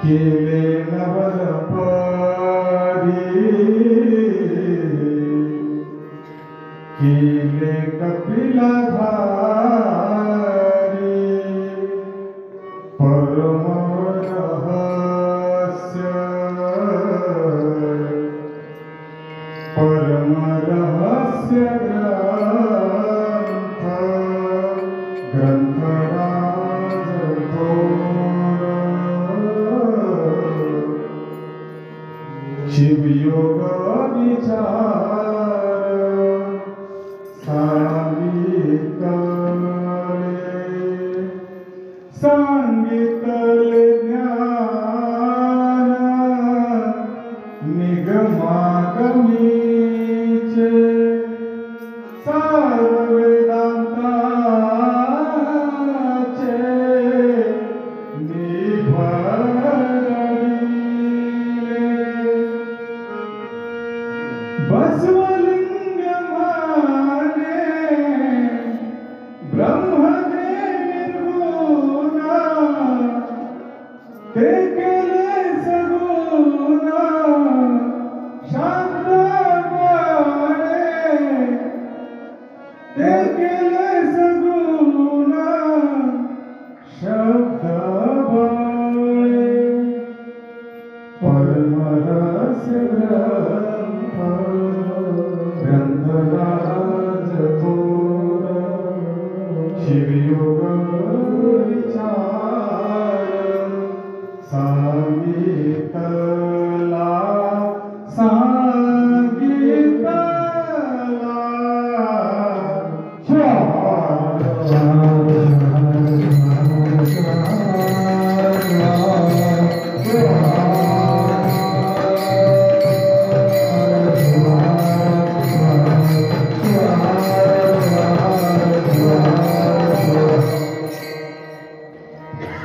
केले नवरपरी केले कपिलधारी परम रहस्य ग्रंथराज शिवयोग विचार सांगितले ज्ञान निगमागमीचे सार वेदांताचे निभरले बसवलिंग माने ब्रह्मदेव ते केले सगुण शब्द बाळे ते केले सगुण शब्द बाळे परमरस्य ग्रंथराज थोर शिवयोग विचार सांगितला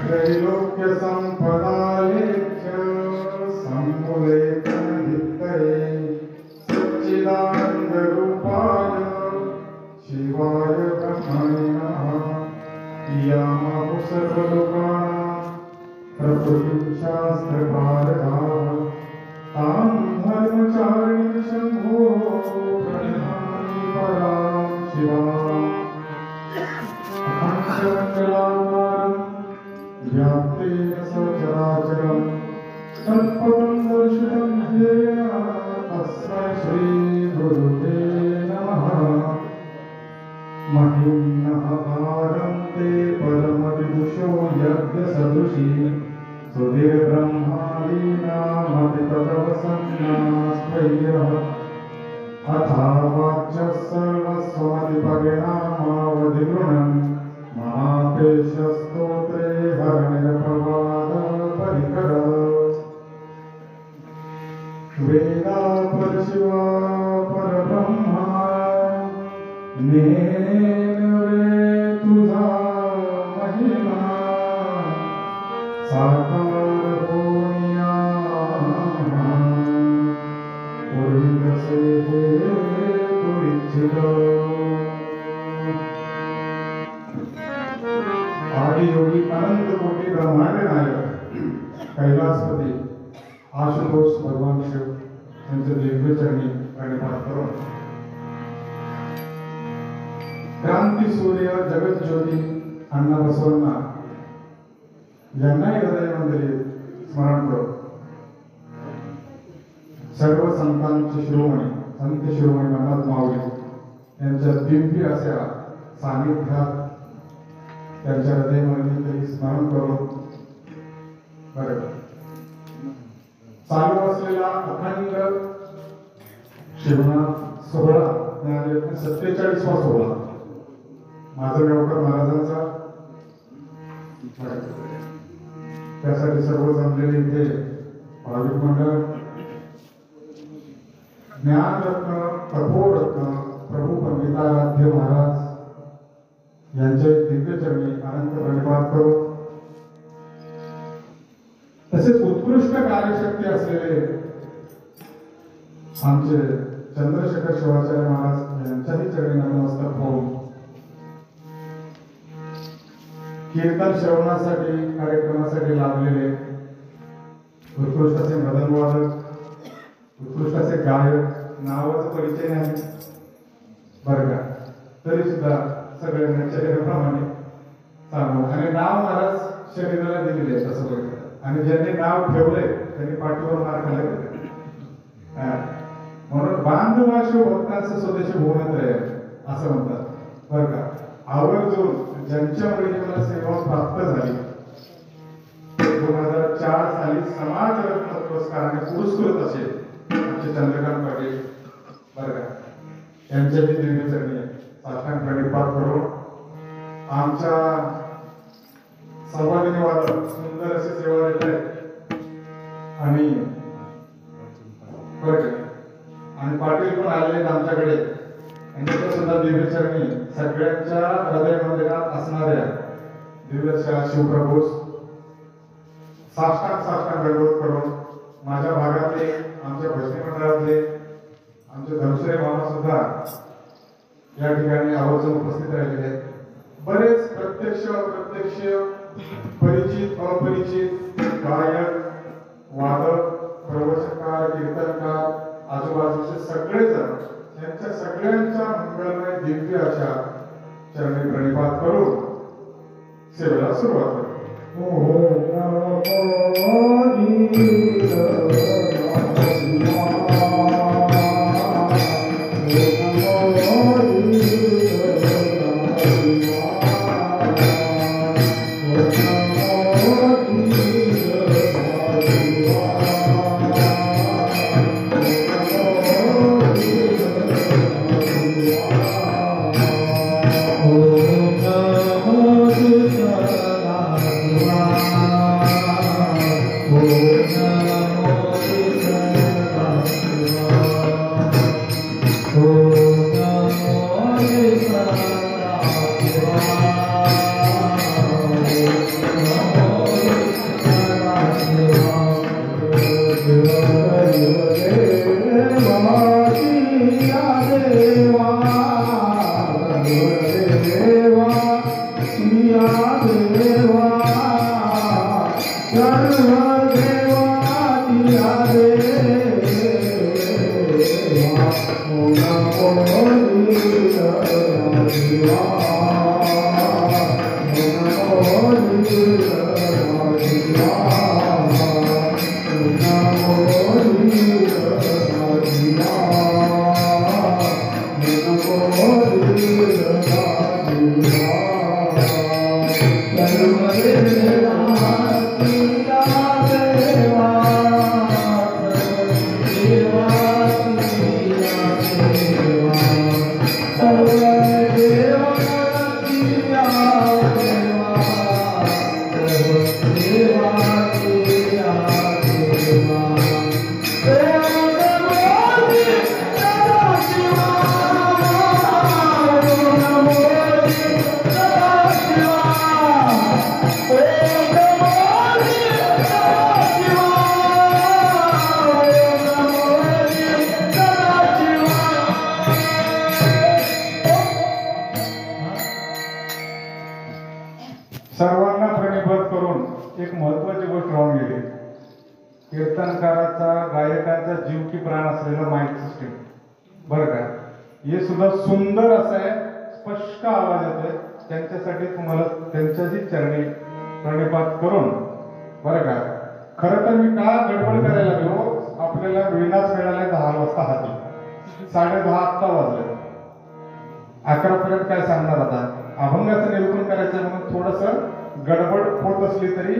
त्रैलोक्य संपदालेख्य संकुलेतनित्तये सच्चिदानंद रूपाय शिवाय ब्रह्मणे नमः यामाहु सर्वलोकानां प्रकृतिं शास्त्रभारताः तां धर्मचारिणीं शम्भो प्रणमामि परां शिवाम् अखण्डमण्डलाकारं व्याप्तेन सचराचरं तत्पदं दर्शितं येन तस्मै श्रीगुरुवे नमः महिम्नः भारं ते परमविदुषो यज्ञसदृशी सुधीर्ब्रह्मादीनामपि तदवसन्नास्त्वय्यः अथावाच्यः सर्वस्वादिपरिणामावधिगृणन् महापेशस्तोत्रे हरणिरप्रवादपरिकर वेदापरशिवा परब्रह्मा नेनवे तुझा महिमा साकार होनिया उर्वसे तू इच्छित आदियोगी अनंत कोटि ब्रह्मांड नायक कैलासपती आशुतोष भगवान शिव यांचे दिव्य चरणी प्रणिपात करून क्रांती सूर्य जगत ज्योती अण्णा बसवण्णा यांनाही हृदयामध्ये स्मरण करू सर्व संतांचे शिरोमणी संत शिरोमणी नमत माऊली यांच्या दिव्य अशा सानिध्यात त्यांच्या हृदयामध्ये स्मरण करून बरोबर चालू असलेला अखंड शिवनाथ सोहळा 47वा सोहळा माधवगावकर महाराजांचा त्यासाठी सर्व जमलेले इथे भाविक मंडळ ज्ञानरत्न तपोरत्न प्रभू पंडिताराध्य महाराज यांचे दिव्य चरणी अनंत प्रणिपात करू तसेच उत्कृष्ट कार्यशक्ती असलेले आमचे चंद्रशेखर शिवाचार्य महाराज यांच्याही चरणी नतमस्तक होऊन कीर्तन श्रवणासाठी कार्यक्रमासाठी लाभलेले उत्कृष्ट असे मदनवादक, उत्कृष्ट असे गायक, नावाचा परिचय नाही बरं का, तरी सुद्धा सगळ्यांना चरित्राप्रमाणे सांगू. आणि नाव महाराज शरीराला दिलेले आहे तसं बघितलं, आणि ज्यांनी नाव ठेवलंय त्यांनी पाठीवर मार खाल्ले. म्हणून बांधवाशो भक्तांचं स्वदेशी भुवनत्रय असं म्हणतात बरं का. आवर्जून ज्यांच्यामुळे मला सेवा प्राप्त झाली 2004 साली समाजरत्न पुरस्काराने पुरस्कृत असे आमचे चंद्रकांत पाटील बरं का, यांच्याही दिव्यचरणी साष्टांग प्रणिपात करून आमच्या सर्वांनी वादक सुंदर अशी सेवा देत आहेत. आणि बरं का, आणि पाटील पण आलेले आहेत आमच्याकडे, यांच्या सुद्धा दिव्यचरणी सगळ्यांच्या हृदय मंदिरात असणाऱ्या दिव्यच्या शिवप्रभूस साष्टांग दंडवत करून माझ्या भागातले, आमच्या भजनी मंडळातले आमचे धनुष्य मामा सुद्धा या ठिकाणी आवर्जून उपस्थित राहिलेले आहेत. बरेच प्रत्यक्ष अप्रत्यक्ष परिचित अपरिचित गायक, वादक, प्रवचनकार, कीर्तनकार, आजूबाजूचे सगळेजण यांच्या सगळ्यांच्या मंगलमय दिव्य अशा चरणी प्रणिपात करून सेवेला सुरुवात करू. सर्वांना प्रणिपात करून एक महत्वाची गोष्ट राहून गेली. कीर्तनकाराचा, गायकाचा जीव की प्राण असलेला माईक सिस्टीम बरं का, हे सुद्धा सुंदर असं आहे, स्पष्ट आवाज येतोय. त्यांच्यासाठी तुम्हाला त्यांच्याही चरणी प्रणिपात करून बरं का. खरं तर मी का गडबड करायला लागलो, आपल्याला विनाच मिळाले 10 वाजता हाती, 10:30 आत्ता वाजले, 11 पर्यंत काय सांगणार आता. अभंगाचं निरूपण करायचं म्हणून थोडस गडबड होत असली तरी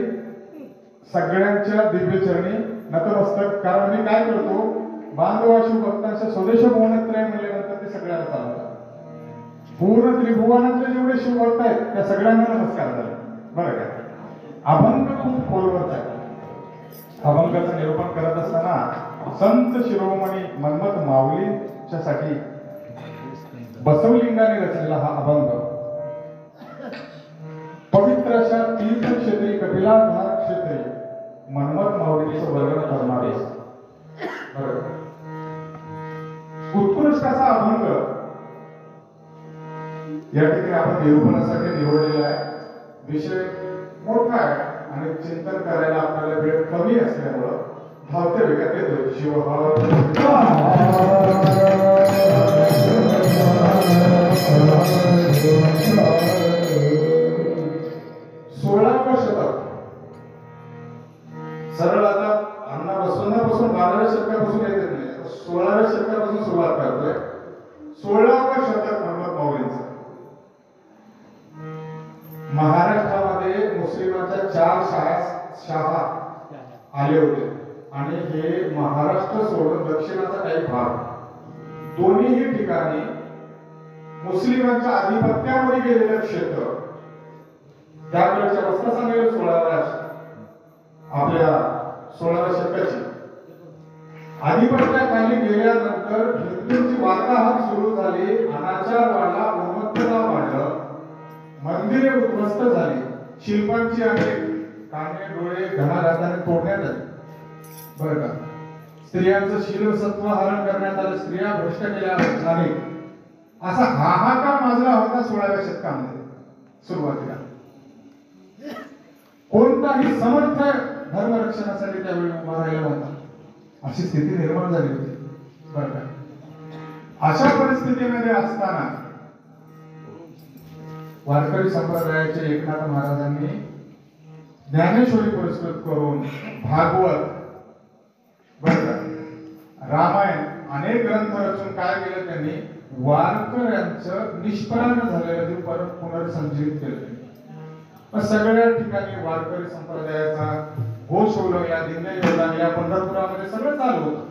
सगळ्यांच्या दिव्यचरणी नतमस्तक. कारण मी काय करतो, बांधवाशी भक्तांच्या स्वदेश भुवनत्रय म्हणल्यानंतर ते सगळ्यांना चालतात. पूर्ण त्रिभुवनातले जेवढे शिवभक्त आहेत त्या सगळ्यांना नमस्कार झाले बरं का. अभंग खूप खोलवरचा आहे. अभंगाचं निरूपण करत असताना संत शिरोमणी मन्मथ माऊलीच्या साठी बसवलिंगाने रचलेला हा अभंग पवित्र अशा तीर्थक्षेत्री कपिलाधार क्षेत्री मन्मथ माऊलीचं वर्णन करणारे उत्कृष्ट असा अभंग या ठिकाणी आपण निरूपणासाठी निवडलेला आहे. विषय मोठा आहे आणि चिंतन करायला आपल्याला वेळ कमी असल्यामुळं धावत्या वेगात येतोय. सोळावं शतक सरळ आता अण्णा बसवण्यापासून 12व्या शतकापासून येत नाही, 16व्या शतकापासून सुरुवात करतोय. 16वं शतक महम्मद मौलींचं. महाराष्ट्रामध्ये मुस्लिमांच्या 4 शाहा आले होते आणि हे महाराष्ट्र सोडून दक्षिणाचा काही भाग, दोन्ही ठिकाणी मुस्लिमांच्या आधिपत्यामध्ये गेलेलं क्षेत्र. त्यावेळेच्या अवस्था सांगेल 16व्या शतकाची आधिपत्याखाली गेल्यानंतर हिंदूंची वाताहत सुरू झाली, अनाचार वाढला, उन्मत्तता वाढलं, मंदिरे उद्ध्वस्त झाली, शिल्पांची अनेक काने डोळे घणाघाताने तोडण्यात आले. बरं का, स्त्रियांचं शीलसत्व हरण करण्यात आलं, स्त्रिया भ्रष्ट केल्या नाही, असा हाहाकार माजला होता 16व्या शतकामध्ये. सुरुवातीला कोणताही समर्थ धर्मरक्षणासाठी त्यावेळी उभा राहिला होता, अशी स्थिती निर्माण झाली होती. बरं का, अशा परिस्थितीमध्ये असताना वारकरी संप्रदायाचे एकनाथ महाराजांनी ज्ञानेश्वरी पुरस्कृत करून भागवत, बरं का, रामायण अनेक ग्रंथ रचून काय केलं त्यांनी, वारकऱ्यांचं निष्प्राण झालेलं देव परत पुनर्संजीवित केलं. सगळ्या ठिकाणी वारकरी संप्रदायाचा घोष उलवला, दिंड्या येऊ लागल्या, पंढरपुरामध्ये सगळं चालू होतं.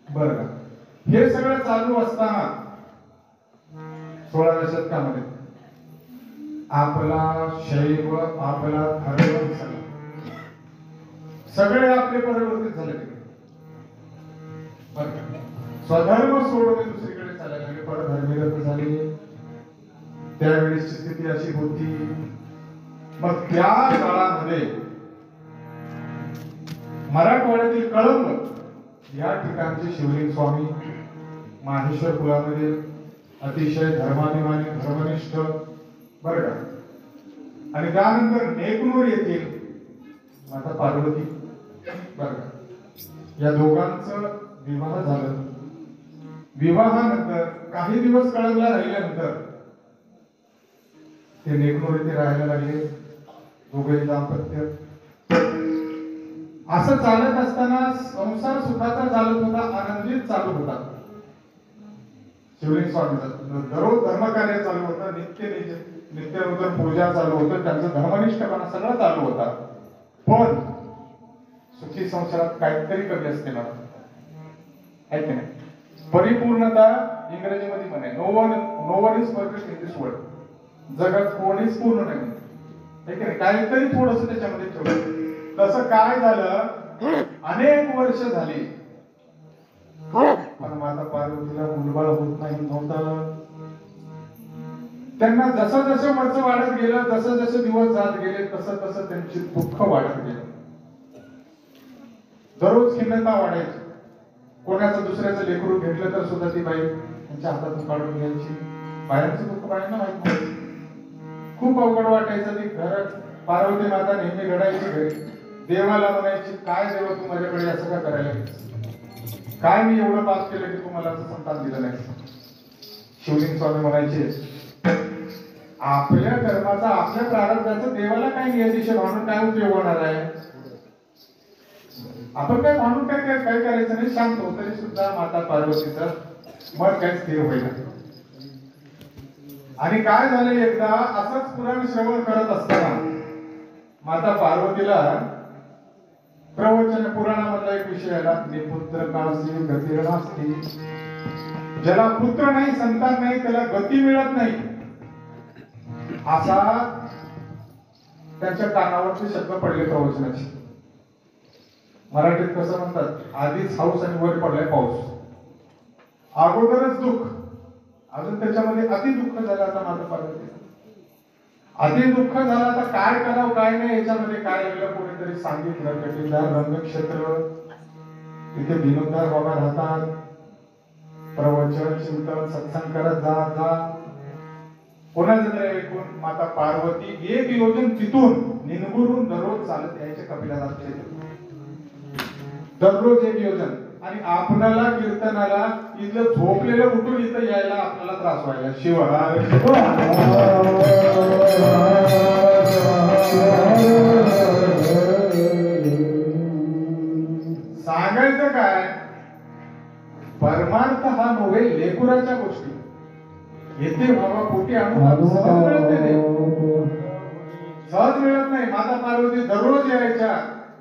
बरं का, हे सगळं चालू असताना 16व्या शतकामध्ये आपला शैव, आपला धर्म सगळे आपले परिवर्तित झाले. स्वधर्म सोडून दुसरीकडे चालायला लागले, परधर्मीगत झाले. त्यावेळेची स्थिती अशी होती. मग त्या काळामध्ये मराठवाड्यातील कळंब या ठिकाणचे शिवलिंग स्वामी माहेश्वर कुलामध्ये अतिशय धर्माभिमानी, धर्मनिष्ठ, बरं का, आणि त्यानंतर नेकनूर येथील माता पार्वती, बरं का, या दोघांचं विवाह झालं. विवाहानंतर काही दिवस कळंबला राहिल्यानंतर ते नेकनूर येथे राहायला लागले. दोघे दाम्पत्य असं चालत असताना संसार सुखाचा चालत होता, आनंदित चालू होता. शिवलिंग स्वामींचा दररोज धर्मकार्य चालू होतं, नित्य नूतन पूजा चालू होतं, त्यांचं धर्मनिष्ठपणा सगळं चालू होता. पण सुखी संसारात काहीतरी कमी असते ना, आहे की नाही? परिपूर्णता इंग्रजीमध्ये म्हणे, no one is perfect in this world. जगात कोणीच पूर्ण नाही, आहे की नाही? काहीतरी थोडस त्याच्यामध्ये ठेवलं. तसं काय झालं, अनेक वर्ष झाली पण माता पार्वतीला मुलबाळ होत नाही नव्हतं. त्यांना जसं जसं वर्ष वाढत गेलं, जसं जसं दिवस जात गेले, तसं तसं त्यांची दुःख वाढत गेलं. दररोज खिन्नता वाढायची. कोणाचं दुसऱ्याचं लेकरू घेतलं तर सुद्धा ती बाई त्यांच्या हातातून काढून घ्यायची. बायांचं दुःख बायांना माहित नाही. खूप अवघड वाटायचं. ती घरात पार्वती माता नेहमी रडायची घरी. देवाला म्हणायची, काय देव तू माझ्याकडे असं का करायला, काय मी एवढं पाप केलं की तू मला असं संतान दिलं नाही. शिवलिंग स्वामी म्हणायचे, आपल्या कर्माचा, आपल्या प्रारब्धाचं देवाला काय घ्यायचे, म्हणून काय उपयोग होणार आहे. आपण काय म्हणून काय करायचं नाही. शांत हो. तरी सुद्धा माता पार्वतीचं मन काय स्थिर होईल. आणि काय झालं, एकदा असंच पुराण श्रवण करत असताना माता पार्वतीला प्रवचन पुराणामधला एक विषय आला, निपुत्र कासी गती नास्ती. ज्याला पुत्र नाही, संतान नाही, त्याला गती मिळत नाही, असा त्यांच्या कानावरचे शब्द पडले प्रवचनाचे. मराठीत कसं म्हणतात, आधीच हाऊस आणि वर पडलाय पाऊस. अगोदरच दुःख, अजून त्याच्यामध्ये अति दुःख झालं. आता माता पार्वती अति दुःख झालं. आता काय करावं काय नाही याच्यामध्ये काय लागलं, कोणीतरी सांगितलं. कटीदार रंगक्षेत्र, तिथे विनोददार बाबा राहतात, प्रवचन चिंतन सत्संग करत जा. कोणाचं तरी ऐकून माता पार्वती 1 योजन तिथून निनगुरून दररोज चालत यायचे कपिलदासच्या इथे. दररोज 1 योजन. आणि आपणाला कीर्तनाला इथलं झोपलेलं उठून इथं यायला आपल्याला त्रास व्हायला. शिवहार सांगायचं काय, परमार्थ हा नव्हे, लेकुराच्या गोष्टी येथे बाबा पोटी आणून सहज मिळत नाही. सहज मिळत नाही. माता पार्वती दररोज यायच्या,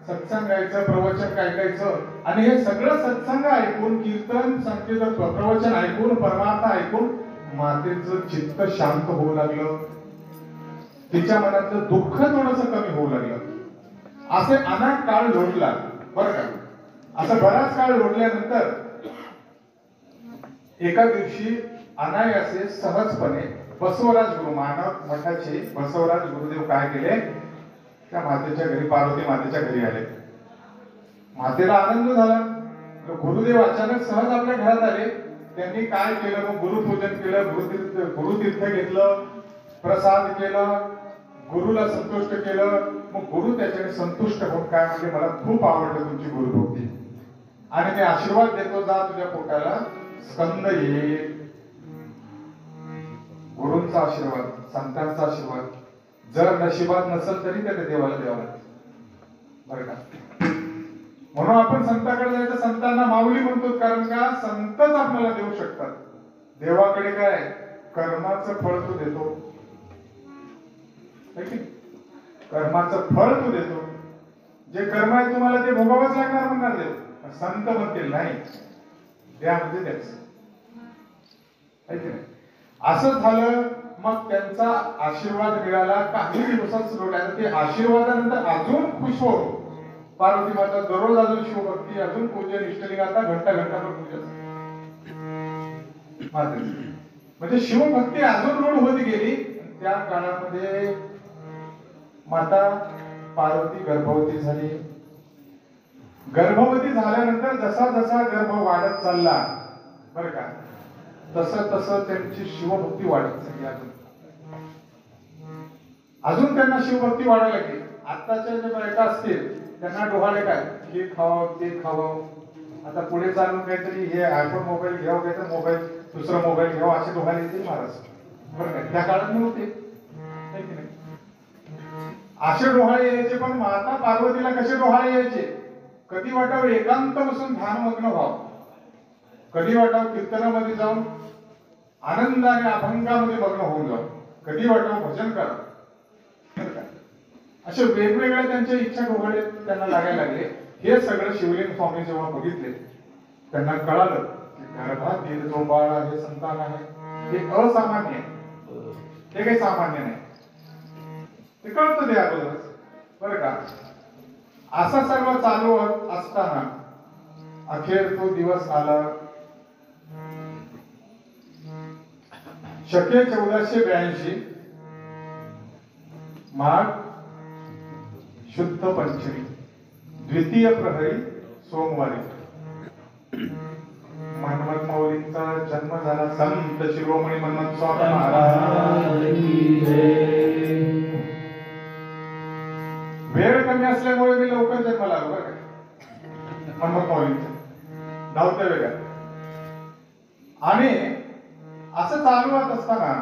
सत्संग गायचं, प्रवचन ऐकायचं. आणि हे सगळं सत्संग ऐकून, कीर्तन संकेत प्रवचन ऐकून, परमार्थ ऐकून मातेचं चित्त शांत होऊ लागलं. तिच्या मनातलं दुःख थोडंसं कमी होऊ लागलं. असे अनेक काळ लोटला बरं का. असं बराच काळ लोटल्यानंतर एका दिवशी अनायासे सहजपणे बसवराज गुरु मानव मठाचे बसवराज गुरुदेव काय केले, त्या मातेच्या घरी, पार्वती मातेच्या घरी आले. मातेला आनंद झाला. गुरुदेव अचानक सहज आपल्या घरात आले. त्यांनी काय केलं, मग गुरुपूजन केलं, गुरुतीर्थ घेतलं, प्रसाद केलं, गुरुला संतुष्ट केलं. मग गुरु त्याच्याने संतुष्ट होऊन काय म्हणजे, मला खूप आवडलं तुमची गुरुभक्ती आणि मी आशीर्वाद देतो, जा तुझ्या पोटाला स्कंद येईल. गुरूंचा आशीर्वाद, संतांचा आशीर्वाद जर नशिबात नसेल तरी त्या देवाला द्यावा लागतो बरं का. म्हणून आपण संतांकडे जायचं, संतांना माऊली म्हणतो. कारण का, संतच आपल्याला देऊ शकतात. देवाकडे काय, कर्माचं फळ तू देतो, कर्माचं फळ तू देतो. जे कर्म आहे तुम्हाला ते भोगावंच लागणार म्हणणार देव. संत म्हणतील नाही, द्या म्हणजे द्यायचं. असं झालं. मग त्यांचा आशीर्वाद मिळाला. काही दिवसात सुरू झालं. ते आशीर्वादानंतर अजून खुश हो. पार्वती माता दररोज अजून शिवभक्ती, अजून पूजन, इष्टलिंग, आता घंटाभर पूजन. म्हणजे शिवभक्ती अजून रूढ होत गेली. त्या काळामध्ये माता पार्वती गर्भवती झाली. गर्भवती झाल्यानंतर जसा जसा गर्भ वाढत चालला बरं का, तसं तसं त्यांची शिवभक्ती वाढत झाली. अजून त्यांना शिवभक्ती वाढायला लागली. आत्ताच्या ज्या बायका असतील त्यांना डोहाळे काय, हे खावं ते खावं, आता पुढे चालून काहीतरी हे आयफोन मोबाईल घ्यावं, काहीतरी मोबाईल, दुसरा मोबाईल घ्यावं, असे डोहाळे येतील महाराज बरं काय. त्या काळात नव्हते. असे डोहाळे यायचे. पण माता पार्वतीला कसे डोहाळे यायचे, कधी वाटावं एकांत बसून ध्यानमग्न व्हावं, कधी वाटावं कीर्तनामध्ये जाऊन आनंदाने अभंगामध्ये मग्न होऊन जावं, कधी वाटावं भजन करा. असे वेगवेगळ्या त्यांच्या इच्छा डोहाळे त्यांना लागायला लागले. हे सगळं शिवलिंग स्वामी जेव्हा बघितले त्यांना कळालं की गर्भात जो बाळ हे संतान आहे हे असामान्य आहे, हे काही सामान्य नाही. ते कळतं ते अगोदरच बरं का. असं सर्व चालू असताना अखेर तो दिवस आला. शके 1482 माघ शुद्ध पंचमी द्वितीय प्रहरी सोमवारी मनमथ माऊलींचा जन्म झाला. संत शिरोमणी मनमथ स्वामी महाराज. वेळ कमी असल्यामुळे मी लवकर जन्माला आलो बरं का मनमथ माऊलींच्या धावत्या वेगात. आणि असं चालू होत असताना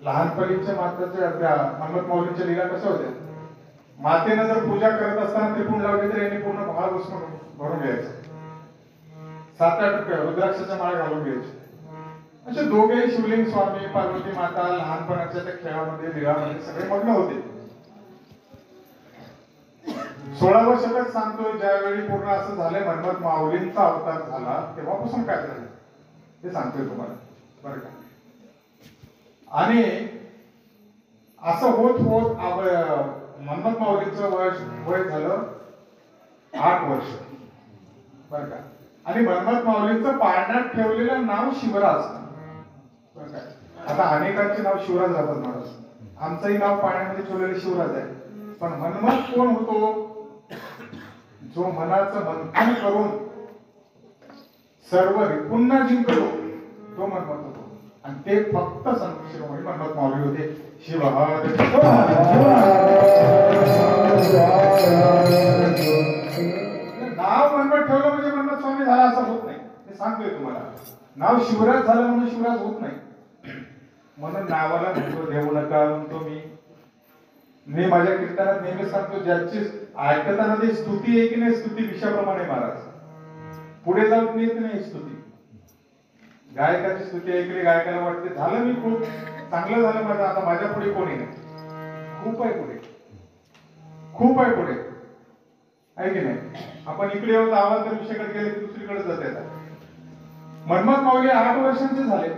लहानपणीच्या माताच्या मनमथ माऊलींच्या लीला कशा होत्या, मातेनं जर पूजा करत असताना त्रिपुण लावली तर यांनी पूर्ण भाळ भरून घ्यायचं. 7-8 रुद्राक्षाच्या माळ घालून घ्यायचे. असे दोघेही शिवलिंग स्वामी पार्वती माता लहानपणाच्या त्या खेळामध्ये लीळामध्ये सगळे मग्न होते. 16वं शतक सांगतोय, ज्यावेळी पूर्ण असं झालंय मनमथ माऊलींचा अवतार झाला तेव्हापासून काय झालं ते सांगतोय तुम्हाला बरं का. आणि असं होत होत मनमथ माऊलींचं वय झालं 8 वर्ष बरं का. आणि मनमथ माऊलींचं पाळण्यात ठेवलेलं नाव शिवराज बरं का. आता अनेकांचे नाव शिवराज राहतात महाराज, आमचंही नाव पाळण्यामध्ये ठेवलेलं शिवराज आहे. पण मनमथ कोण होतो, जो मनाचं मंथन करून सर्व रिपुंना जिंकतो तो मनमथ होतो. आणि ते फक्त संत शिरोमणी मन्मथ माऊली होते. शिवहर नाव मन्मथ ठेवलं म्हणजे मन्मथ स्वामी झाला असं होत नाही. ते सांगतोय तुम्हाला. नाव शिवराज झालं म्हणून शिवराज होत नाही. म्हणून नावाला महत्व देऊ नका म्हणतो मी माझ्या कीर्तनात नेहमी सांगतो, ज्याची ऐकताना ती स्तुती आहे की नाही, स्तुती विषयाप्रमाणे महाराज पुढे जाऊन येत नाही. स्तुती गायकाची स्तुती ऐकली, गायकाला वाटते झालं मी खूप चांगलं झालं माझं, आता माझ्या पुढे कोणी नाही. खूप आहे पुढे, खूप आहे पुढे, आहे की नाही. आपण इकडे येऊन आवाज तर विषयाकडे गेले की दुसरीकडे जात येतात. मन्मथ माऊली 8 वर्षांचे झाले.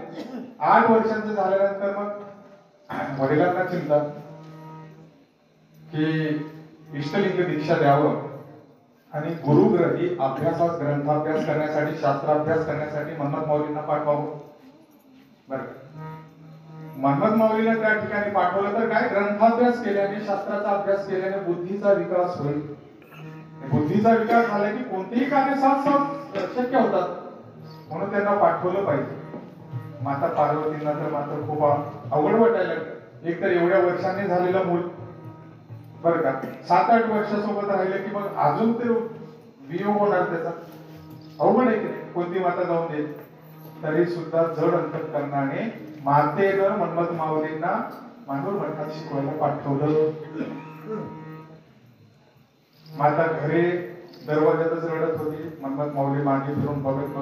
8 वर्षांचे झाल्यानंतर मग वडिलांना चिंता की इष्टलिंग दीक्षा द्यावं आणि गुरुग्रही अभ्यासात ग्रंथाभ्यास करण्यासाठी, शास्त्राभ्यास करण्यासाठी मन्मथ माऊलींना पाठवावं. बरं, मन्मथ माऊलीला त्या ठिकाणी पाठवलं तर काय, ग्रंथाभ्यास केल्याने, शास्त्राचा अभ्यास केल्याने बुद्धीचा विकास होईल. बुद्धीचा विकास झाला की कोणतेही कार्य सहज शक्य होतात. म्हणून त्यांना पाठवलं पाहिजे. माता पार्वतींना तर मात्र खूप अवघड वाटायला लागलं. एक तर एवढ्या वर्षांनी झालेलं मूल, बरं का, 7-8 वर्षासोबत राहिलं की मग अजून ते वियोग होणार त्याचा. अवघड आहे की नाही. कोणती माता जाऊन देईल. तरी सुद्धा जड अंतःकरणाने मातेनं मन्मथ माऊलींना मानूर मठात शिकवायला पाठवलं. माता घरी दरवाजातच रडत होती. मन्मथ माऊली मागे फिरून बघत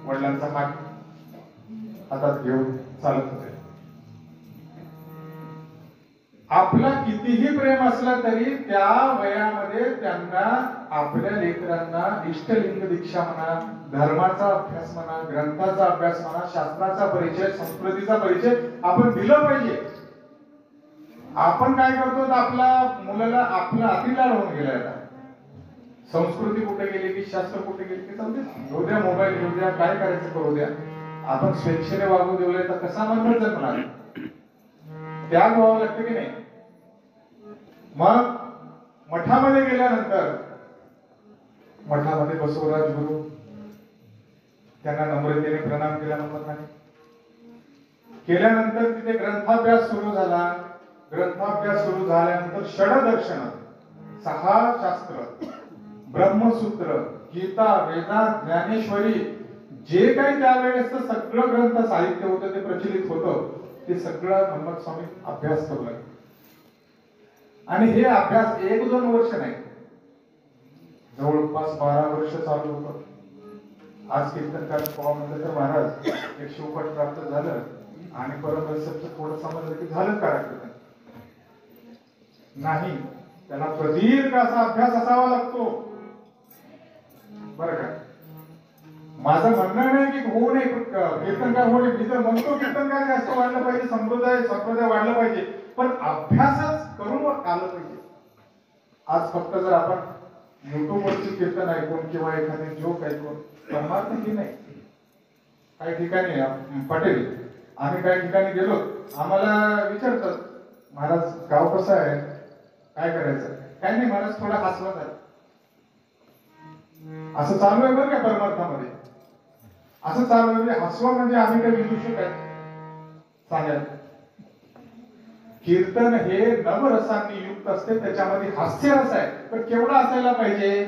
वडिलांचा हात हातात घेऊन चालत होते. आपला कितीही प्रेम असला तरी त्या वयामध्ये त्यांना आपल्या लेकरांना इष्टलिंग दीक्षा म्हणा, धर्माचा अभ्यास म्हणा, ग्रंथाचा अभ्यास म्हणा, शास्त्राचा परिचय, संस्कृतीचा परिचय आपण दिलं पाहिजे. आपण काय करतो, आपला मुलाला आपला अतिलाड होऊन गेलाय. आता संस्कृती कुठे गेली की शास्त्र कुठे गेली की जाऊ घेऊ द्या, मोबाईल घेऊ द्या, काय करायचं करू द्या. आपण स्वेच्छेने वागू देऊया तर कसा मन्मथ जन्मणार. त्याग व्हावं लागतं की नाही. मग मठामध्ये गेल्यानंतर मठामध्ये बसवराज गुरु त्यांना नम्रतेने प्रणाम केला. मन्मथाने केल्यानंतर तिथे ग्रंथाभ्यास सुरू झाला. ग्रंथाभ्यास सुरू झाल्यानंतर षडदर्शन, 6 शास्त्र, ब्रह्मसूत्र, गीता, वेदांत, ज्ञानेश्वरी, जे काही त्यावेळेस सगळं ग्रंथ साहित्य होतं ते प्रचलित होतं, ते सगळं मन्मथ स्वामी अभ्यास करू लागले. आणि हे अभ्यास 1-2 वर्ष नाही, जवळपास 12 वर्ष चालू होतं. आज कीर्तनकार पाहा म्हणलं तर महाराज एक शिवपट प्राप्त झालं आणि परत थोडं समजलं की झालं कार्यक्रम नाही. त्याला प्रदीर्घ असा अभ्यास असावा लागतो. बरं का, माझं म्हणणं नाही की होऊ नये कीर्तनकार होऊ नये. मी तर म्हणतो कीर्तनकार जास्त वाढलं पाहिजे, संप्रदाय वाढलं पाहिजे, पण अभ्यासच करून आलं पाहिजे. आज फक्त जर आपण युट्यूबवरची कीर्तन ऐकून किंवा एखादी जोक ऐकून परमार्थ की नाही. काही ठिकाणी पटेल, आम्ही काही ठिकाणी गेलो, आम्हाला विचारतात महाराज गाव कसं आहे, काय करायचं. काय नाही महाराज थोडा हसवा झाला. असं चालू आहे बरं का परमार्थामध्ये. असं चालू आहे. हसवा म्हणजे आम्ही काही विदूषक आहे सांगायला. कीर्तन हे नवरसांनी युक्त असते, त्याच्यामध्ये हास्यरस आहे. पण केवढा असायला पाहिजे.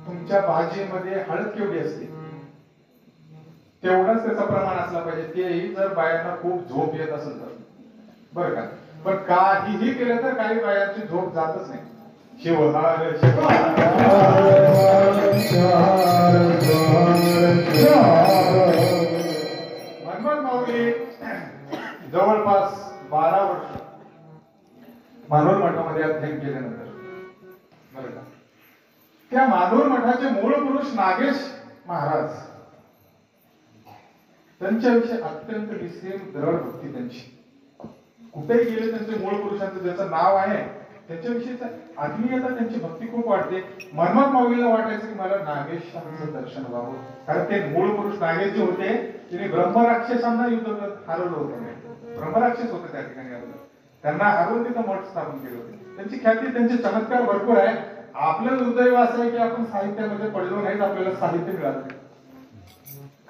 तुमच्या भाजीमध्ये हळद केवढी असते तेवढंच त्याचं प्रमाण असलं पाहिजे. तेही जर बायांना खूप झोप येत असेल तर बरं का. पण काहीही केलं तर काही बायांची झोप जातच नाही. शिवहार मन्मथ माऊली जवळपास 12 वर्ष मानोर मठामध्ये अध्ययन केल्यानंतर बरं का, त्या मानोर मठाचे मूळ पुरुष नागेश महाराज, त्यांच्याविषयी अत्यंत निस्सीम दृढ भक्ती त्यांची. कुठेही गेले त्यांचे मूळ पुरुषांचं ज्याचं नाव आहे त्याच्याविषयीच आत्मीयता, त्यांची भक्ती खूप वाढते. मन्मथ माऊलीला वाटायचं की मला नागेशांचं दर्शन व्हावं, कारण ते मूळ पुरुष नागेश जे होते तिने ब्रह्मराक्षसांना युद्ध करत हरवलं होतं. ब्रह्मराक्षस होते त्या ठिकाणी हरवलं. त्यांना हरवून तिथं मठ स्थापन केले होते. त्यांची ख्याती, त्यांचे चमत्कार भरपूर आहे. आपलं दुर्दैव असं आहे की आपण साहित्यामध्ये पडलो नाहीत, आपल्याला साहित्य मिळालं.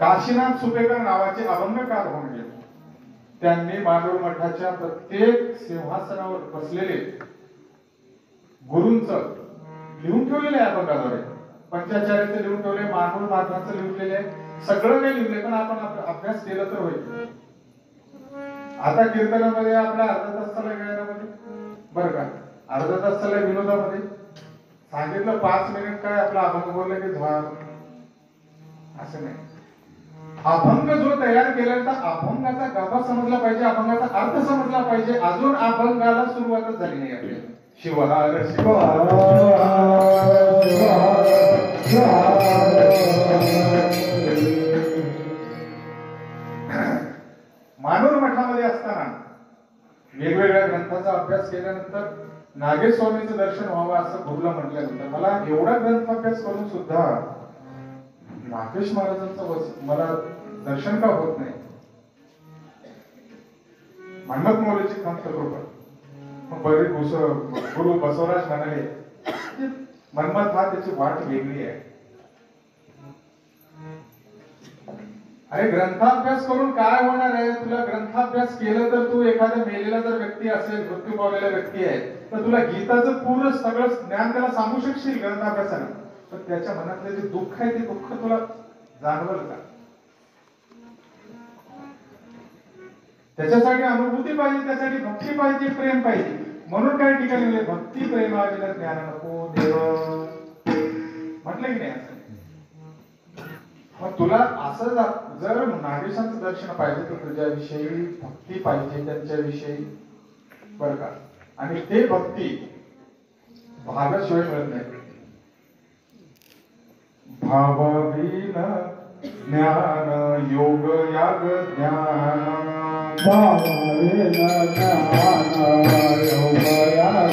काशीनाथ सुपेकर नावाचे अभंगकार होऊन गेले. त्यांनी मानूर मठाच्या प्रत्येक सिंहासनावर बसलेले गुरूंच लिहून ठेवलेले आहे अभंगाद्वारे. पंचाचार्याचं लिहून ठेवले, मानूर मठाचं लिहून ठेवले, सगळं काही लिहिले. पण आपण अभ्यास केला तर होईल. आता कीर्तनामध्ये आपला अर्धा तास चालला गायनामध्ये, बरं का, अर्धा तास चालला विनोदामध्ये. सांगितलं 5 मिनिट काय आपला अभंग बोललं की झालं, असं नाही. अभंग जो तयार केला तर अभंगाचा गाभा समजला पाहिजे, अभंगाचा अर्थ समजला पाहिजे. अजून अभंगाला सुरुवातच झाली नाही आपल्याला. शिवहार शिवहार मानूर मठामध्ये असताना वेगवेगळ्या ग्रंथाचा अभ्यास केल्यानंतर नागेश स्वामींचं दर्शन व्हावं असं गुरुला म्हटल्यानंतर मला एवढा ग्रंथ अभ्यास करून सुद्धा नागेश महाराजांचं मला दर्शन का होत नाही. मन्मथ मौलीची खंत कृपा. मग बरे गुरु बसवराज म्हणाले मन्मथ हा त्याची वाट वेगळी आहे. अरे ग्रंथाभ्यास करून काय होणार आहे? तुला ग्रंथाभ्यास केलं तर तू एखाद्या मेलेला जर व्यक्ती असेल, मृत्यू पावलेला व्यक्ती आहे, तर तुला गीताचं पूर्ण सगळं ज्ञान त्याला सांगू शकशील ग्रंथाभ्यासानं. पण त्याच्या मनातले जे दुःख आहे ते दुःख तुला जाणवल का? त्याच्यासाठी अनुभूती पाहिजे, त्यासाठी भक्ती पाहिजे, प्रेम पाहिजे. म्हणून काही ठिकाणी भक्ती प्रेमाविना ज्ञान नको देव म्हटलं की नाही. मग तुला असं जर नागेशांचं दर्शन पाहिजे तर तुझ्याविषयी भक्ती पाहिजे, त्यांच्याविषयी, बरं का. आणि ते भक्ती भावाशिवाय मिळत नाही. भावाविन ज्ञान योग याग ज्ञान, भावाविन ज्ञान योग याग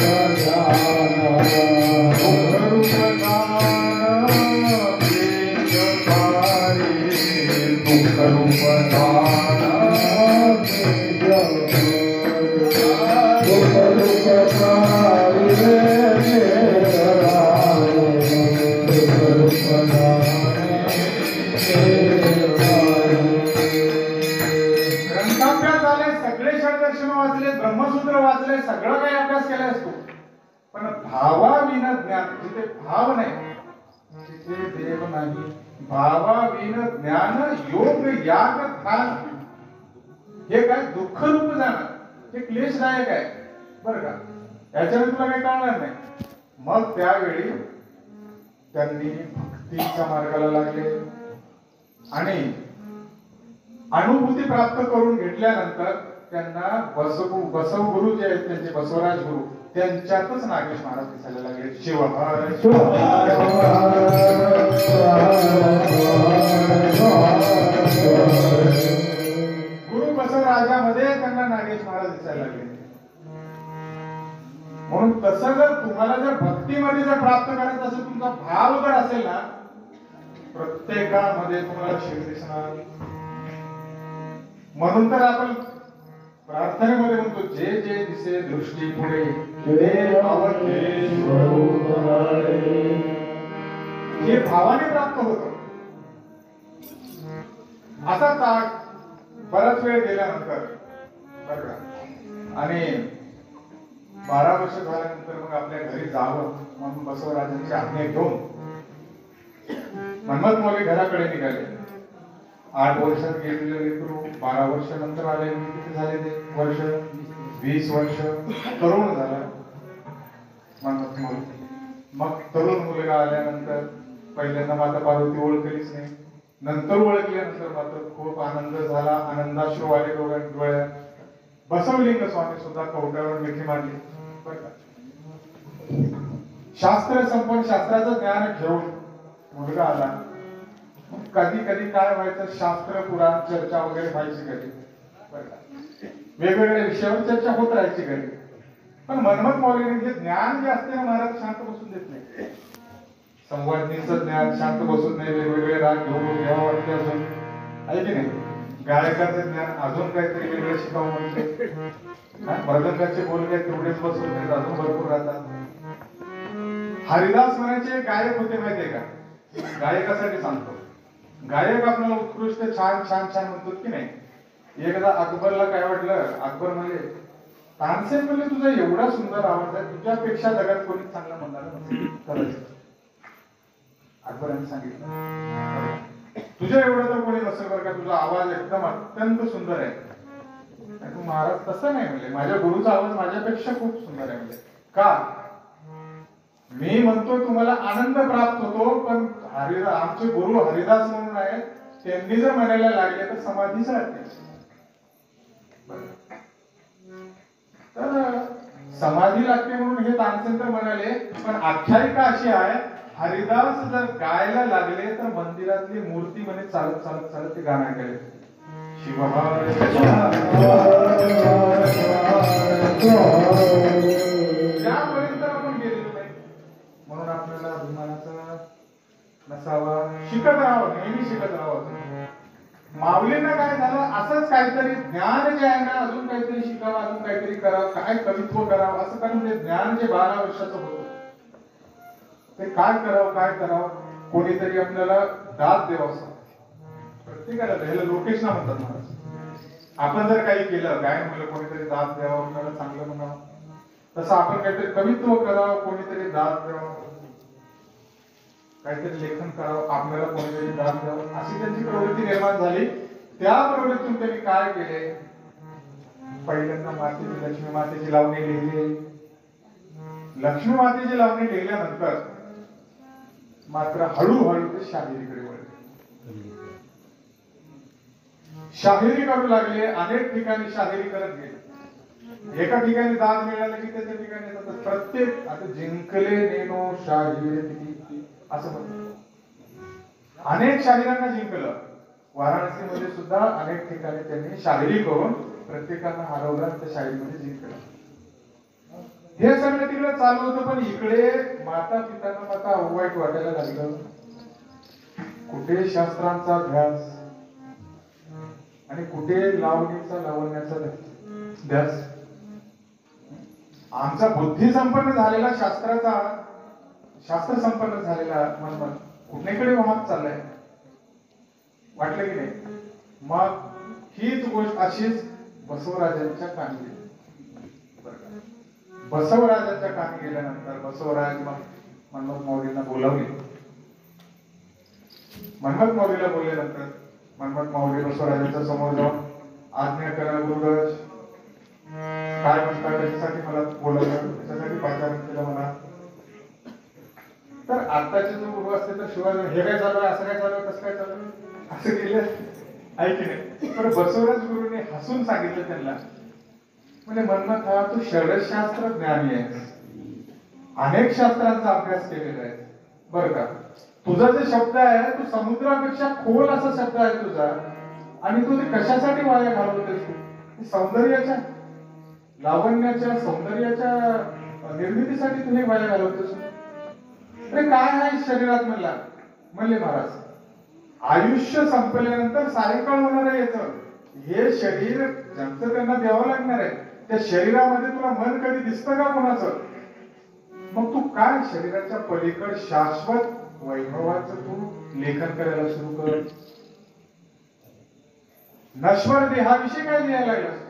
ग्रंथाभ्यास झाले, सगळे षडदर्शन वाचले, ब्रह्मसूत्र वाचले, सगळं काही अभ्यास केलाय असतो. पण भावाविना ज्ञान, जिथे भाव नाही तिथे देव नाही. भावाविन ज्ञान योग याग ध्यान, हे काय दुःख रूप जाणं, हे क्लेशदायक आहे, बरं का. याच्याने तुला काही कळणार नाही. मग त्यावेळी त्यांनी भक्तीच्या मार्गाला लागले आणि अनुभूती प्राप्त करून घेतल्यानंतर त्यांना बसव गुरु जे आहेत त्यांचे बसवराज गुरु, त्यांच्यातच नागेश महाराज दिसायला लागले. शिवहार गुरु बसवराजामध्ये त्यांना नागेश महाराज दिसायला लागले. म्हणून तसं जर तुम्हाला जर भक्तीमध्ये जर प्राप्त करायचं असेल, तुमचा भाव जर असेल ना, प्रत्येकामध्ये तुम्हाला शिव दिसणार. म्हणून तर आपण प्रार्थनेमध्ये म्हणतो, जे जे दिसे दृष्टी पुढे हे भावाने प्राप्त होतं. असा बराच वेळ गेल्यानंतर, बरं का, आणि 12 वर्ष झाल्यानंतर मग आपल्या घरी जावं म्हणून बसवराजांची आज्ञा घेऊन मन्मथ मौली घराकडे निघाले. 8 वर्षात गेलेले लेकरू 12 वर्षानंतर आले. किती झाले ते वर्ष? 20 वर्ष. तरुण झाला मन्मथ मौली. मग तरुण मुलगा आल्यानंतर पहिल्यांदा माता पार्वती ओळखलीच नाही. नंतर ओळखल्यानंतर मात्र खूप आनंद झाला. आनंदाश्रू आले डोळ्यात. बसवलिंग स्वामी सुद्धा कवट्यावर मिठी मारली. शास्त्र संपन्न, शास्त्राचं ज्ञान घेऊन मुलगा आला. कधी कधी काय व्हायचं, शास्त्र पुराण चर्चा वगैरे व्हायची घरी, वेगवेगळ्या विषयावर चर्चा होत राहायची घरी. पण मन्मथ मौलीने जे ज्ञान जे असते ना, महाराज शांत बसून देत नाही. संवादनीचं ज्ञान शांत बसून नाही. वेगवेगळे राग घेऊन घ्यावं वाटते अजून, आहे की नाही. गायकाचं ज्ञान अजून काहीतरी वेगळं शिकावं म्हणते. मृदंगाचे बोल काय तेवढेच बसून नाही, अजून भरपूर राहतात. हरिदास म्हणायचे गायक होते माहितीये का? गायकासाठी सांगतो. गायक आपल्याला उत्कृष्ट छान छान छान म्हणतो की नाही. एकदा अकबरला काय वाटलं, अकबर म्हणले तानसेन म्हणले तुझा एवढा सुंदर आवाज आहे, तुझ्यापेक्षा जगात कोणी चांगला म्हणणार नसेल. अकबरांनी सांगितलं तुझ्या एवढं तर कोणी नसेल बरं का, तुझा आवाज एकदम अत्यंत सुंदर आहे. तू महाराज तसं नाही म्हणले, माझ्या गुरुचा आवाज माझ्यापेक्षा खूप सुंदर आहे. म्हणजे का, मी म्हणतो तुम्हाला आनंद प्राप्त होतो, पण आमचे गुरु हरिदास म्हणून आहेत, त्यांनी जर म्हणायला लागले तर समाधीच राहते. तर समाधी लागते म्हणून हे तानसेन तर म्हणाले, पण आख्यायिका अशी आहे, हरिदास जर गायला लागले तर मंदिरातली मूर्ती म्हणे चालत चालत चालत ते गाणं ऐकायला. त्यापर्यंत आपण गेलेलो नाही, म्हणून आपल्याला अभिमानाचा नसावा, शिकत राहावं, नेहमी शिकत राहावं. माऊलींना काय झालं, असंच काहीतरी ज्ञान जे आहे ना, अजून काहीतरी शिकावं, अजून काहीतरी करावं, काय कवित्व करावं, असं कारण ते ज्ञान जे 12 वर्षाचं होतं ते काय करावं, कोणीतरी आपल्याला दाद द्यावं असं प्रत्येकाला. ह्याला लोकेशना म्हणतात महाराज. आपण जर काही केलं, काय म्हणलं, कोणीतरी दाद द्यावं, आपल्याला चांगलं म्हणावं, तसं आपण काहीतरी कवित्व करावं, कोणीतरी दाद द्यावं, काहीतरी लेखन करावं, आपल्याला कोणीतरी दाद द्यावं, अशी त्यांची प्रवृत्ती निर्माण झाली. त्या प्रवृत्तीतून त्यांनी काय केले, पहिल्यांदा लक्ष्मी मातेची लावणी लिहिली. लक्ष्मी मातेची लावणी लिहिल्यानंतर मात्र हळूहळू ते शाहिरीकडे वळले. शाहिरी करू लागले, अनेक ठिकाणी शाहिरी करत गेले. एका ठिकाणी दाद मिळालं की त्याच्या ठिकाणी प्रत्येक, आता जिंकले नेनो शाहिरी असं म्हणतो, अनेक शाहिरांना जिंकलं. वाराणसीमध्ये सुद्धा अनेक ठिकाणी त्यांनी शाहिरी करून प्रत्येकांना हरवलं, त्या शाहिरीमध्ये जिंकलं. हे सगळं तिकडे चालू होतं, पण इकडे माता पितांना माता वाईट वाटायला लागलं. कुठे शास्त्रांचा अभ्यास आणि कुठे लावण्याचा ध्यास. आमचा बुद्धी संपन्न झालेला शास्त्र संपन्न झालेला मन कुठेकडे वाहत चाललाय, वाटलं की नाही. मग हीच गोष्ट अशीच बसवराजांच्या कामी गेली. बसवराजांच्या कामी गेल्यानंतर बसवराज मग मन्मथ माऊलींना बोलावले. मन्मथ माऊलीला बोलल्यानंतर मन्मथ माऊली बसवराजांच्या समोर जाऊन आज्ञा करा गुरुराज, काय म्हणतात, त्याच्यासाठी मला बोलावलं, त्याच्यासाठी पाचारण केलं मला. तर आताचे जो गुरु असते तर शिवाय हे काय चालू आहे, असं काय चालू आहे, कसं काय चालू आहे, असं केलं ऐक नाही. तर बसवराज गुरुने हसून सांगितलं त्यांना, म्हणजे मन्मथ हा तू षडशास्त्र ज्ञानी आहे, अनेक शास्त्रांचा अभ्यास केलेला आहे बरं का. तुझा जे शब्द आहे तो समुद्रापेक्षा खोल असा शब्द आहे तुझा, आणि तू ते कशासाठी वाया घालवतोस, सौंदर्याच्या लावण्याच्या सौंदर्याच्या निर्मितीसाठी तू हे वाया घालवतोस. अरे काय आहे शरीरात म्हणले महाराज, आयुष्य संपल्यानंतर सायंकाळ होणार आहे याचं, हे शरीर ज्यांचं त्यांना द्यावं लागणार आहे, त्या शरीरामध्ये तुला मन कधी दिसतं का कोणाचं. मग तू काय शरीराच्या पलीकड शाश्वत वैभवाचं तू लेखन करायला सुरू कर. नश्वर देहाविषयी काय लिहायला लागलं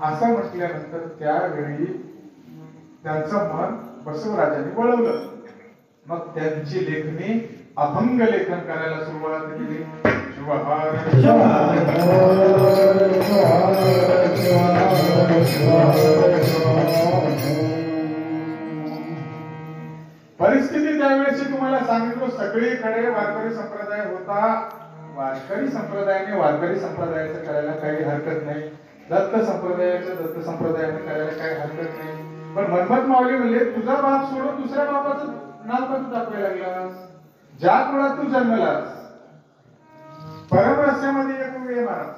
असं म्हटल्यानंतर त्यावेळी त्यांचं मन बसवराजांनी वळवलं. मग त्यांची लेखणी अभंग लेखन करायला सुरुवात केली. परिस्थिती त्यावेळेची तुम्हाला सांगितलं, सगळीकडे वारकरी संप्रदाय होता. वारकरी संप्रदायाने वारकरी संप्रदायाचं करायला काही हरकत नाही, दत्त संप्रदायाने करायला काही हरकत नाही. पण मन्मथ माऊली म्हणले, तुझा बाप सोडून दुसऱ्या बापाचं नाव का तू दाखवायला लागलास, ज्या कुळात तू जन्मलास. परमरस्यामध्ये एक वेळ महाराज,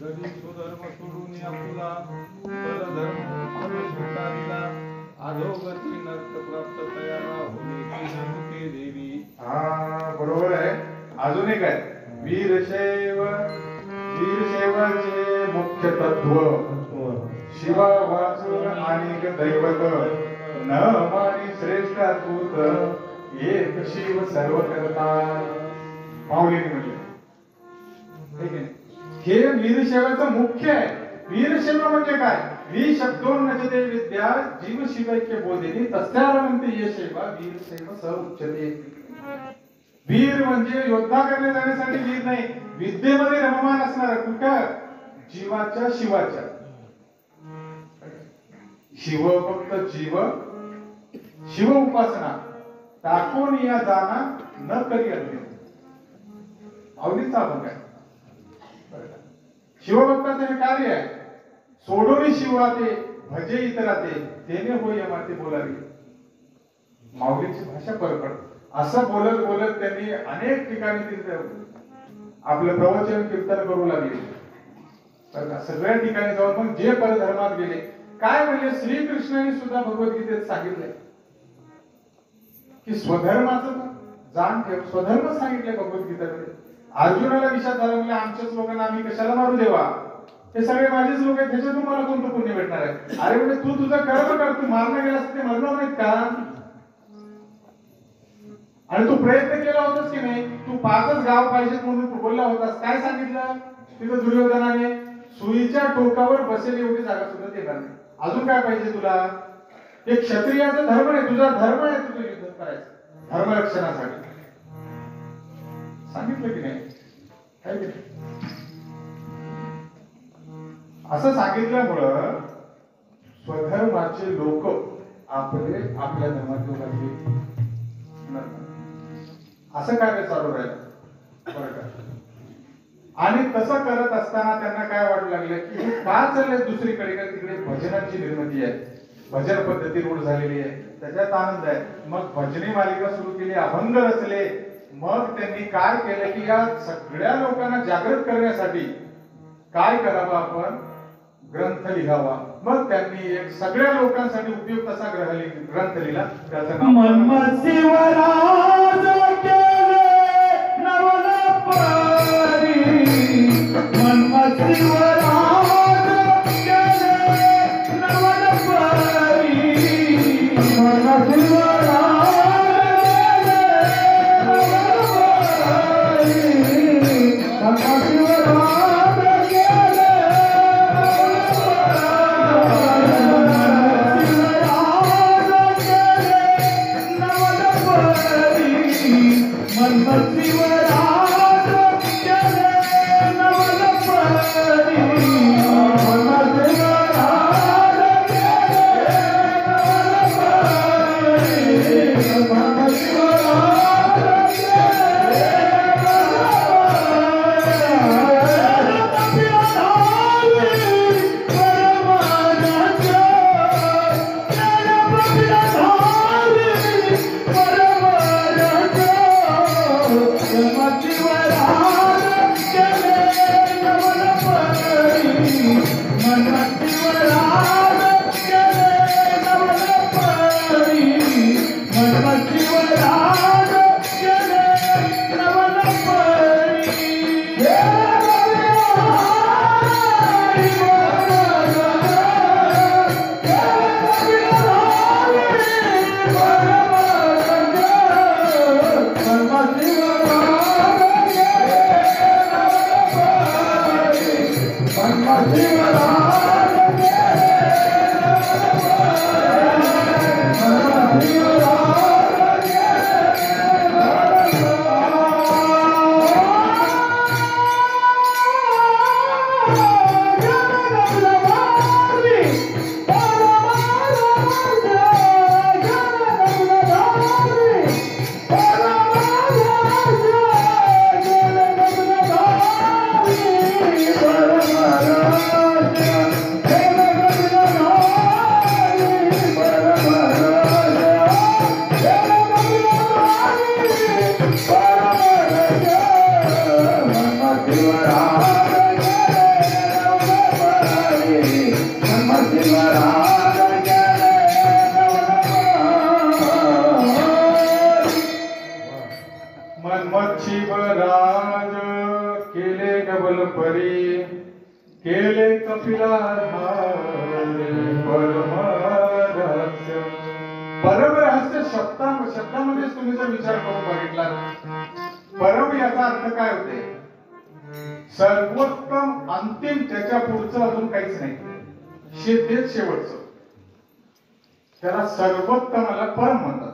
जरी स्वधर्म सोडून आपुला परधर्म स्वीकारिला, अधोगती नरक प्राप्त तयारा होण्याची मुखे देवी. हा बरोबर आहे. अजून एक आहे, वीरशैव वीरशैवाचे मुख्य तत्व शिवा वाचून आणि दैवत न मानी श्रेष्ठ तूत एक शिव सर्व करता. माऊलीने म्हटले. ठीक आहे. हे वीरशैवाचं मुख्य आहे. वीरशैव म्हणजे काय? वी शब्दोन नजते विद्या जीव शिवैक्य बोधिनी तस्यारमंते ये शैवा वीरशैव स उच्यते. वीर म्हणजे योद्धा करणे जाण्यासाठी वीर नाही, विद्येमध्ये रममान असणार. कुठं? जीवाच्या शिवाच्या. शिव फक्त जीव, शिव उपासना टाकून या जाना न करी अज्ञे. आवडीचा आपण काय शिवभक्ताचे हे कार्य आहे. सोडून शिवाते भजे इतराते तेने होय माते बोलावी. माऊलीची भाषा परपड. असं बोलत बोलत त्यांनी अनेक ठिकाणी तिथे आपलं प्रवचन कीर्तन करू लागले. सगळ्या ठिकाणी जाऊन मग जे परधर्मात गेले. काय म्हणजे श्रीकृष्णाने सुद्धा भगवद्गीतेत सांगितलंय की स्वधर्माचं जाण ठेव. स्वधर्म सांगितलंय भगवद्गीतेमध्ये. अर्जुनाला विषाद झाला म्हणजे आमच्याच लोकांना आम्ही कशाला मारू देवा, हे सगळे माझेच लोक आहेत, ह्याच्यातून मला कोणतं पुण्य भेटणार आहे. अरे म्हणजे तू तुझं कर्म कर, तू मारणं गेलास ते मरणार नाहीत का? आणि तू प्रयत्न केला होतास की नाही? तू 5च गाव पाहिजेत म्हणून तू बोलला होतास. काय सांगितलं तिथं दुर्योधनाने? सुईच्या टोकावर बसेल एवढी जागा सुद्धा देणार नाही. अजून काय पाहिजे तुला? एक क्षत्रियाचा धर्म आहे, तुझा धर्म आहे तुझं युद्ध करायचं धर्मरक्षणासाठी. सांगितलं की नाही? असं सांगितल्यामुळं स्वधर्माचे लोक आपल्या धर्मात लोकांचे असं कार्य चालू राहिलं बरं का. आणि तसं करत असताना त्यांना काय वाटू लागलं की हे का चाललंय दुसरीकडे? का तिकडे भजनाची निर्मिती आहे, भजन पद्धती रूढ झालेली आहे, त्याच्यात आनंद आहे. मग भजनी मालिका सुरू केली, अभंग रचले. मग त्यांनी काय केलं की या सगळ्या लोकांना जागृत करण्यासाठी काय करावं आपण? ग्रंथ लिहावा. मग त्यांनी एक सगळ्या लोकांसाठी उपयुक्त असा ग्रंथ लिहिला. त्याचं नाव शब्दामध्येच तुम्ही जर विचार करून बघितला परम याचा अर्थ काय होते? सर्वोत्तम, अंतिम, त्याच्या पुढचं अजून काहीच नाही, तेच शेवटचं. त्याला सर्वोत्तमाला परम म्हणतात.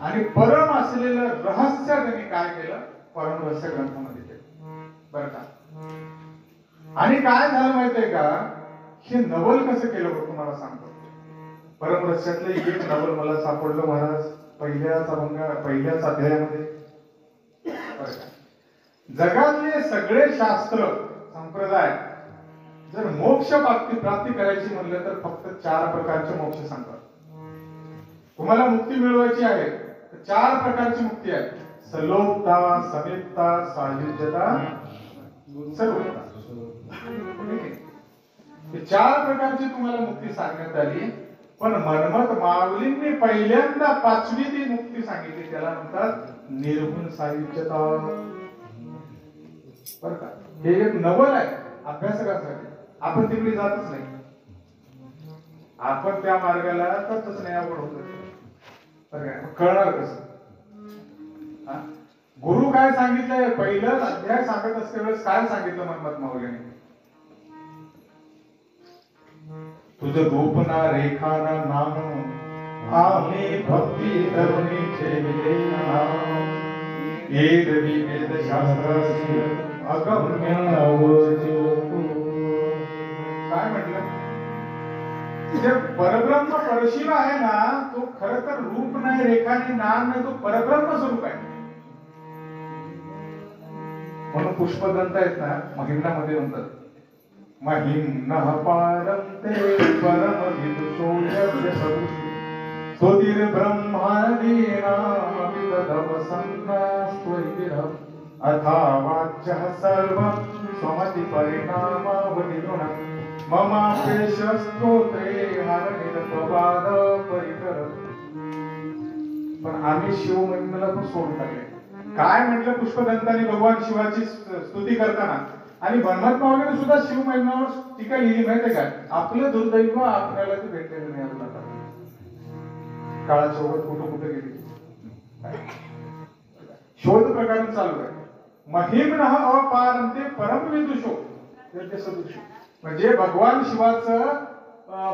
आणि परम असलेलं रहस्य त्यांनी काय केलं? परम रहस्य ग्रंथामध्ये केलं, बरं का? आणि काय झालं माहितीये का? हे नवल कसं केलं बघ तुम्हाला सांगतो. परम रहस्यातलं एक नवल मला सापडलं महाराज पहिल्याच अध्यायामध्ये. जगातले सगळे शास्त्र संप्रदाय जर मोक्ष प्राप्ती करायची म्हणलं तर फक्त 4 प्रकारचे मोक्ष सांगतात. तुम्हाला मुक्ती मिळवायची आहे तर 4 प्रकारची मुक्ती आहे: सलोकता, समीपता, सायुज्यता, सर्वता. हे 4 प्रकारची तुम्हाला मुक्ती सांगण्यात आली. पण मनमत माऊलींनी पहिल्यांदा 5वी ती मुक्ती सांगितली, त्याला म्हणतात निर्गुण सायुज्यता. बरं का? हे एक नवल आहे अभ्यासकासाठी. आपण तिकडे जातच नाही, आपण त्या मार्गाला जातच नाही, अवघड होत. कळणार कसं? गुरु काय सांगितलंय? पहिलं अध्याय सांगत असते वेळेस काय सांगितलं मनमत माऊलीने? तुझं रूप ना रेखा ना नाम आम्ही भक्ती धरुणी ठेविले नाम. एरवी वेद शास्त्रासी अगम्य काय म्हटलं? जे परब्रह्म परशिव आहे ना, तो खर तर रूप नाही, रेखा नाही, नाम नाही, तो परब्रह्म स्वरूप आहे. म्हणून पुष्पदंत आहेत ना, महिम्नामध्ये म्हणतात महिम्नः पारं ते परम विदुषोऽस्य सदृशी स्वधीर ब्रह्मादीनां विदधवसन्नास्त्वैतिरम् अथा वाच्यः सर्वं स्वमति परिणामावनिगुणम् ममापेश स्तोत्रे हरनिरपवाद परिकर. पण आम्ही शिव महिमेला पण सोडून टाकले. काय म्हटलं पुष्पदंतांनी भगवान शिवाची स्तुती करताना? आणि मनमत माऊलीने सुद्धा शिव महिम्यावर टीका लिहिली माहितीये का? आपलं दुर्दैव आपल्याला ते भेटलेलं नाही अजून. आता काळासोबत कुठं कुठं गेली, शोध प्रकार चालू आहे. महिम्नः अपारं ते परम विदुषो ते सदृश. म्हणजे भगवान शिवाचं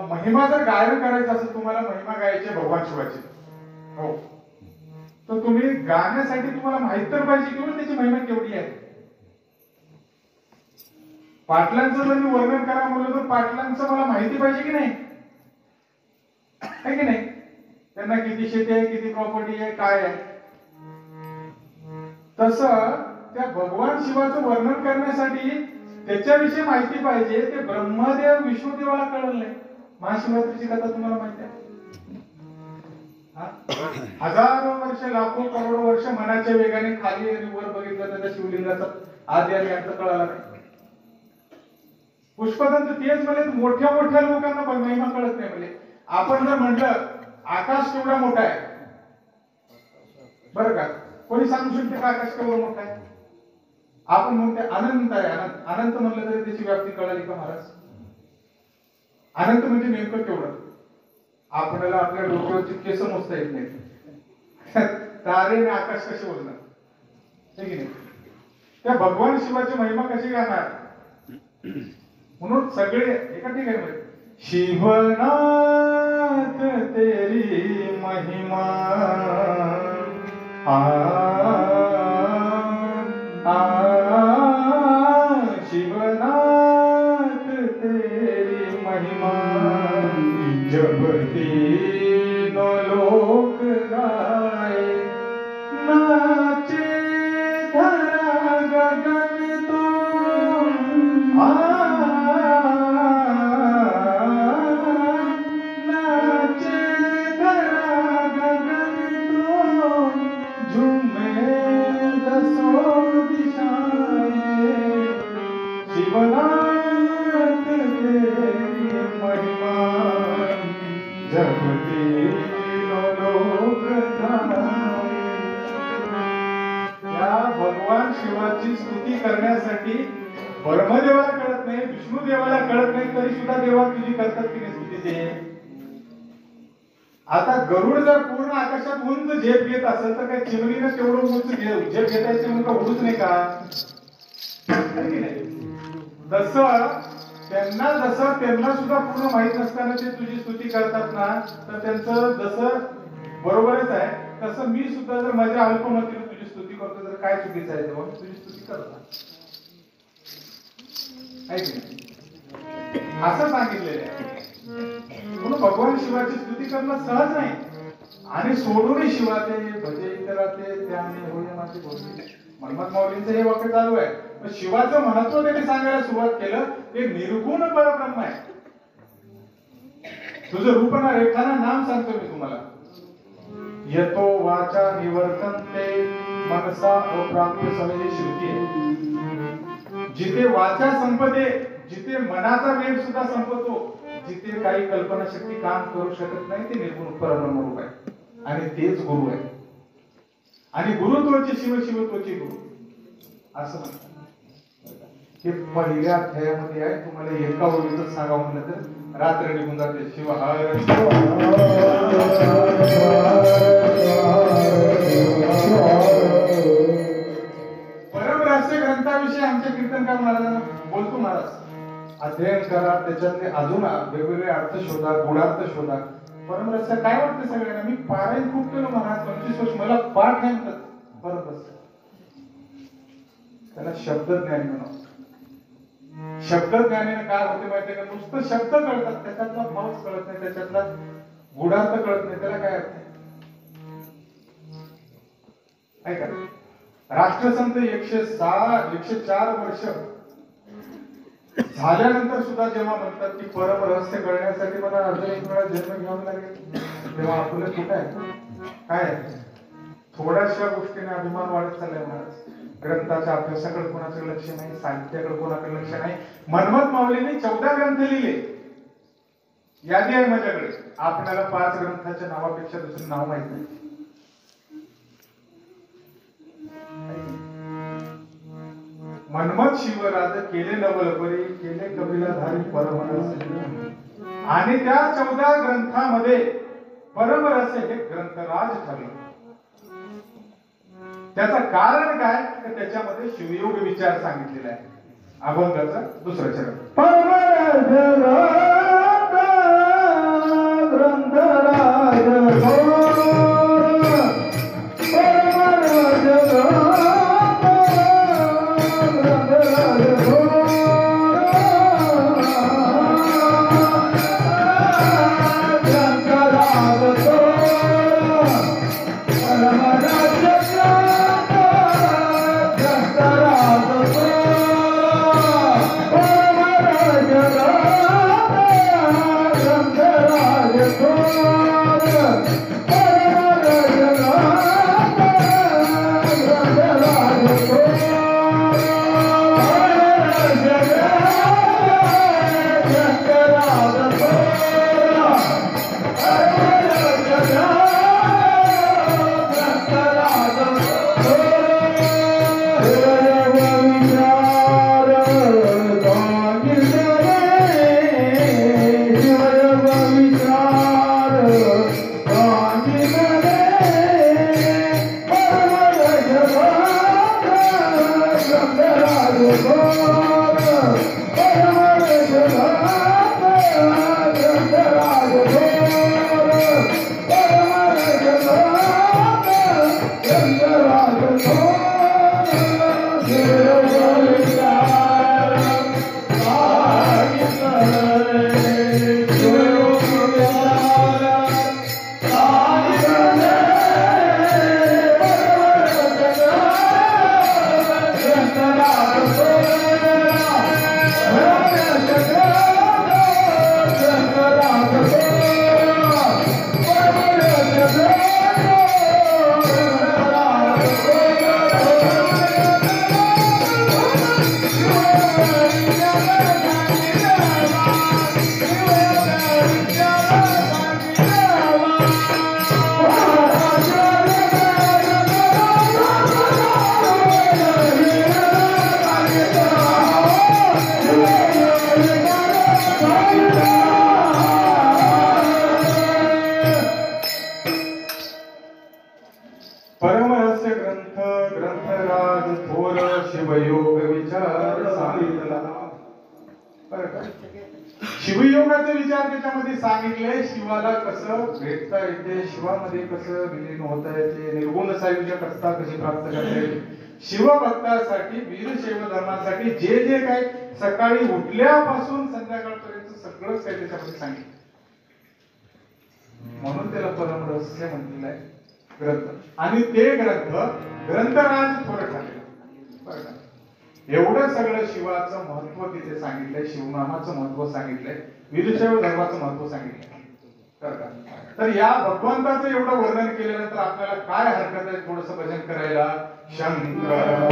महिमा जर गायन करायचं असेल, तुम्हाला महिमा गायची भगवान शिवाची, हो, तर तुम्ही गाण्यासाठी तुम्हाला माहित तर पाहिजे की त्याची महिमा केवढी आहे. पाटलांचं जर मी वर्णन करा म्हणलं तर पाटलांचं मला माहिती पाहिजे की नाही, आहे की नाही? त्यांना किती शेती आहे, किती प्रॉपर्टी आहे, काय आहे. तसं त्या भगवान शिवाचं वर्णन करण्यासाठी त्याच्याविषयी माहिती पाहिजे. ते ब्रह्मदेव विष्णुदेवाला कळलं नाही. महाशिवरात्रीची कथा तुम्हाला माहिती आहे. हजारो वर्ष, लाखो करोडो वर्ष मनाच्या वेगाने खाली आणि वर बघितलं तर त्या शिवलिंगाचा आधी आणि अंत कळाला नाही. पुष्पदंत तेच म्हणे मोठ्या मोठ्या लोकांना महिमा कळत नाही. म्हणजे आपण जर म्हटलं आकाश केवढा मोठा आहे, बरं का, कोणी सांगू शकते का आकाश केवढा मोठा आहे? आपण म्हणते अनंत आहे. अनंत अनंत म्हणलं तरी त्याची व्याप्ती कळाली का महाराज? अनंत म्हणजे नेमकं केवढं? आपल्याला आपल्या डोक्यावरची केस मोजता येत नाही. तारे आणि आकाश कसे बोलणार, हे की नाही? त्या भगवान शिवाची महिमा कशी गाणार? म्हणून सगळे एका ठिकाणी शिवनाथ तेरी महिमा शिवनाथ तेरी महिमा जब तीनों लोक गाए नाचे धरा गगन तो नाचे धरा गगन तो झूमे दसों दिशाएं शिवनाथ तेरी महिमा जब तीनों लोक गाए. या भगवान शिवाची स्तुती करण्यासाठी ब्रह्मदेवाला कळत नाही, विष्णू देवाला कळत नाही, तरी सुद्धा देवा तुझी करतात की नाही स्तुती ते. आता गरुड जर पूर्ण आकाशात उंच झेप घेत असेल तर काय चिमणीनं तेवढं उंच झेप घेता येते म्हणून का उडूच नाही का? आहे की नाही? जसं त्यांना सुद्धा पूर्ण माहित नसताना ते तुझी स्तुती करतात ना, तर त्यांचं जसं बरोबरच आहे, तसं मी सुद्धा जर माझ्या अल्पमतीने तुझी स्तुती करतो तर काय चुकीचं आहे? तेव्हा मी तुझी स्तुती करतो. आहे की नाही? असं सांगितलेलं आहे. म्हणून भगवान शिवाची स्तुती करणं सहज नाही. आणि सोडून शिवाते भजे इतराते त्याने होय माझे बोलणे. मनमथ माऊलींचं हे वाक्य चालू आहे. पण शिवाचं महत्व त्यांनी सांगायला सुरुवात केलं. ते निर्गुण परब्रह्म आहे. तुझं रूप ना रेखाना नाम सांगतो मी तुम्हाला. यतो वाचा निवर्तन्ते मनसा अप्राप्य समये श्रुती आहे. जिथे वाचा संपते, जिथे मनाचा वेग सुद्धा संपतो, जिथे काही कल्पना शक्ती काम करू शकत नाही, ते निर्गुण परब्रह्म रूप आहे. आणि तेच गुरु आहे. आणि गुरुत्वाचे शिवत्वाचे गुरु असं म्हणतात. हे पहिल्या अध्यायामध्ये आहे. तुम्हाला एका ओळीतच सांगावं म्हणलं तर रात्र निघून जाते. शिव हर परमरहस्य ग्रंथाविषयी आमच्या कीर्तनकार महाराजांना बोलतो महाराज, अध्ययन करा, त्याच्यातले अजून वेगवेगळे अर्थ शोधा, गुणार्थ शोधा. परमरहस्य काय वाटतं सगळ्यांना? मी पारायण खूप केलं महाराज, 25 वर्ष, मला पाठ आहे म्हणतात. परमरहस्य त्याला शब्दज्ञान म्हणतात. शब्दज्ञानाने काय होते माहितीये का? नुसतं शब्द कळतात, त्याच्यातला भावच कळत नाही, त्याच्यातला गुणार्थ कळत नाही. त्याला काय अर्थ आहे का? राष्ट्रसंत 104 वर्ष झाल्यानंतर सुद्धा जेव्हा म्हणतात की परम रहस्य कळण्यासाठी मला अजून एक वेळा जन्म घ्यावा लागेल, तेव्हा आपलं कुठं आहे? काय आहे? थोड्याशा गोष्टीने अभिमान वाढत चाललाय महाराज. ग्रंथाच्या अभ्यासाकडे कोणाचं लक्ष नाही, साहित्याकडे कोणाकडे लक्ष नाही. मनमथ माऊलींनी 14 ग्रंथ लिहिले. यादी आहे माझ्याकडे. आपल्याला 5 ग्रंथाच्या नावापेक्षा दुसरं नाव माहित नाही. मनमथ शिवराज केले नवलपरी, केले कपिलाधारी परमरहस्य. आणि त्या 14 ग्रंथामध्ये परमरहस्य हे ग्रंथराज ठरलं. त्याचं कारण काय? तर त्याच्यामध्ये शिवयोग विचार सांगितलेला आहे. अभंगाचा दुसरा चरण. परमरहस्य ग्रंथराज महत्वाचे विचार त्याच्यामध्ये सांगितले. शिवाला कसं भेटता येते, शिवामध्ये कसं विलीन होता येते, निर्गुण सायुज्य कसता कशी प्राप्त करता येते. शिवभक्तासाठी वीरशैव धर्मासाठी जे जे काय सकाळी उठल्यापासून संध्याकाळपर्यंत सगळंच काही त्याच्यामध्ये सांगितलं. म्हणून त्याला परम रहस्य म्हटलेलं आहे ग्रंथ. आणि ते ग्रंथराज थोडं झाले बरं का. एवढं सगळं शिवाचं महत्व तिथे सांगितलंय, शिवनामाचं महत्व सांगितलंय, वीरशैव धर्माचं महत्व सांगितलंय बरं का. तर या भगवंताचं एवढं वर्णन केल्यानंतर आपल्याला काय हरकत आहे थोडस भजन करायला. शंकर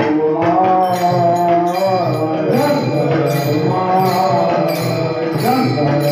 शंकर